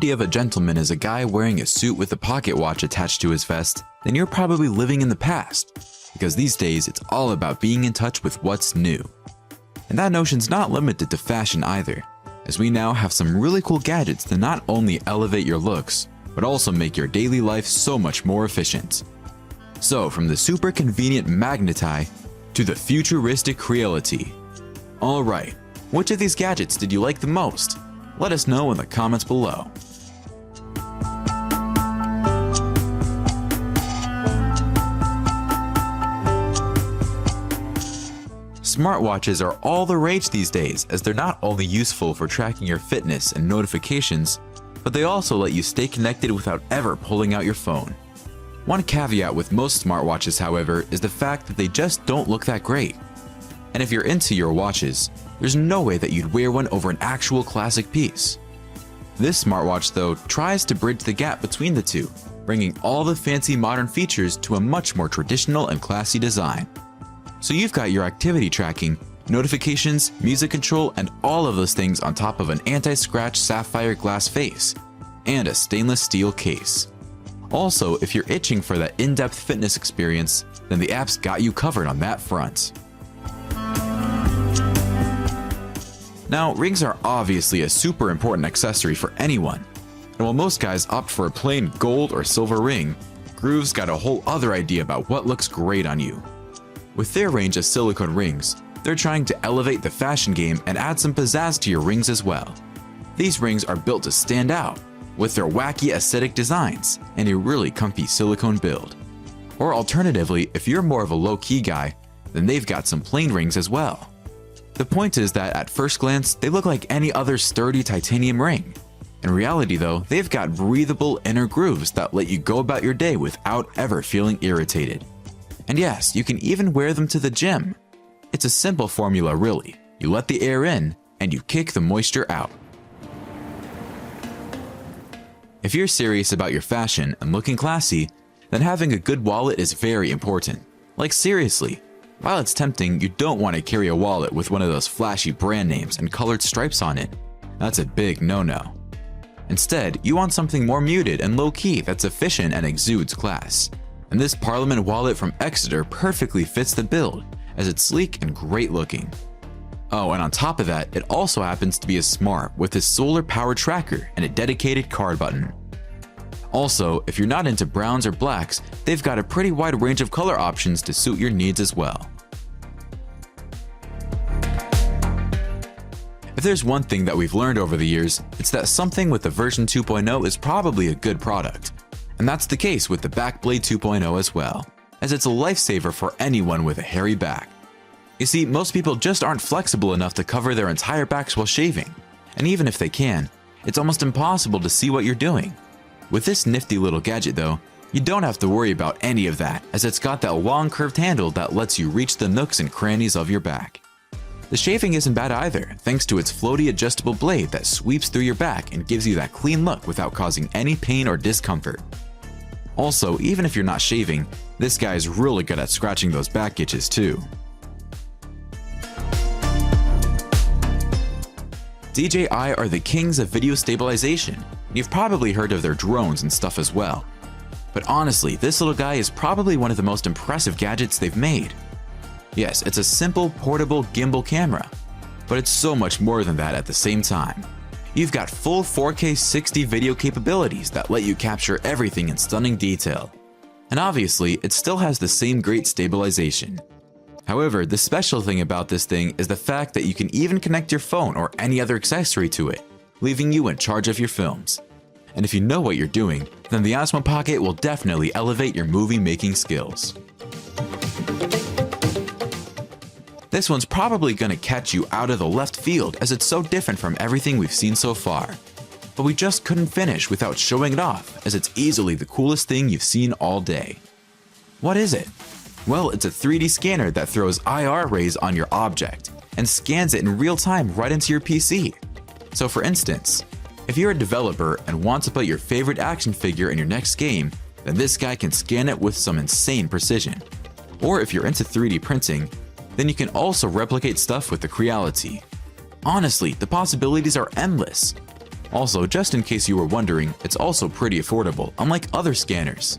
idea of a gentleman is a guy wearing a suit with a pocket watch attached to his vest, then you're probably living in the past, because these days it's all about being in touch with what's new. And that notion's not limited to fashion either, as we now have some really cool gadgets to not only elevate your looks, but also make your daily life so much more efficient. So from the super convenient Magneti to the futuristic Creality. Alright, which of these gadgets did you like the most? Let us know in the comments below. Smartwatches are all the rage these days, as they're not only useful for tracking your fitness and notifications, but they also let you stay connected without ever pulling out your phone. One caveat with most smartwatches, however, is the fact that they just don't look that great. And if you're into your watches, there's no way that you'd wear one over an actual classic piece. This smartwatch, though, tries to bridge the gap between the two, bringing all the fancy modern features to a much more traditional and classy design. So you've got your activity tracking, notifications, music control, and all of those things on top of an anti-scratch sapphire glass face, and a stainless steel case. Also, if you're itching for that in-depth fitness experience, then the app's got you covered on that front. Now, rings are obviously a super important accessory for anyone, and while most guys opt for a plain gold or silver ring, Groove's got a whole other idea about what looks great on you. With their range of silicone rings, they're trying to elevate the fashion game and add some pizzazz to your rings as well. These rings are built to stand out, with their wacky aesthetic designs and a really comfy silicone build. Or alternatively, if you're more of a low-key guy, then they've got some plain rings as well. The point is that at first glance, they look like any other sturdy titanium ring. In reality though, they've got breathable inner grooves that let you go about your day without ever feeling irritated. And yes, you can even wear them to the gym. It's a simple formula really. You let the air in, and you kick the moisture out. If you're serious about your fashion and looking classy, then having a good wallet is very important. Like seriously, while it's tempting, you don't want to carry a wallet with one of those flashy brand names and colored stripes on it. That's a big no-no. Instead, you want something more muted and low-key that's efficient and exudes class. And this Parliament wallet from Ekster perfectly fits the build, as it's sleek and great looking. Oh, and on top of that, it also happens to be a smart with a solar power tracker and a dedicated card button. Also, if you're not into browns or blacks, they've got a pretty wide range of color options to suit your needs as well. If there's one thing that we've learned over the years, it's that something with the version 2.0 is probably a good product. And that's the case with the BaKblade 2.0 as well, as it's a lifesaver for anyone with a hairy back. You see, most people just aren't flexible enough to cover their entire backs while shaving, and even if they can, it's almost impossible to see what you're doing. With this nifty little gadget though, you don't have to worry about any of that, as it's got that long curved handle that lets you reach the nooks and crannies of your back. The shaving isn't bad either, thanks to its floaty adjustable blade that sweeps through your back and gives you that clean look without causing any pain or discomfort. Also, even if you're not shaving, this guy is really good at scratching those back itches too. DJI are the kings of video stabilization, and you've probably heard of their drones and stuff as well. But honestly, this little guy is probably one of the most impressive gadgets they've made. Yes, it's a simple, portable gimbal camera, but it's so much more than that at the same time. You've got full 4K 60 video capabilities that let you capture everything in stunning detail. And obviously, it still has the same great stabilization. However, the special thing about this thing is the fact that you can even connect your phone or any other accessory to it, leaving you in charge of your films. And if you know what you're doing, then the Osmo Pocket will definitely elevate your movie making skills. This one's probably gonna catch you out of the left field as it's so different from everything we've seen so far. But we just couldn't finish without showing it off, as it's easily the coolest thing you've seen all day. What is it? Well, it's a 3D scanner that throws IR rays on your object and scans it in real time right into your PC. So for instance, if you're a developer and want to put your favorite action figure in your next game, then this guy can scan it with some insane precision. Or if you're into 3D printing, then you can also replicate stuff with the Creality. Honestly, the possibilities are endless. Also, just in case you were wondering, it's also pretty affordable, unlike other scanners.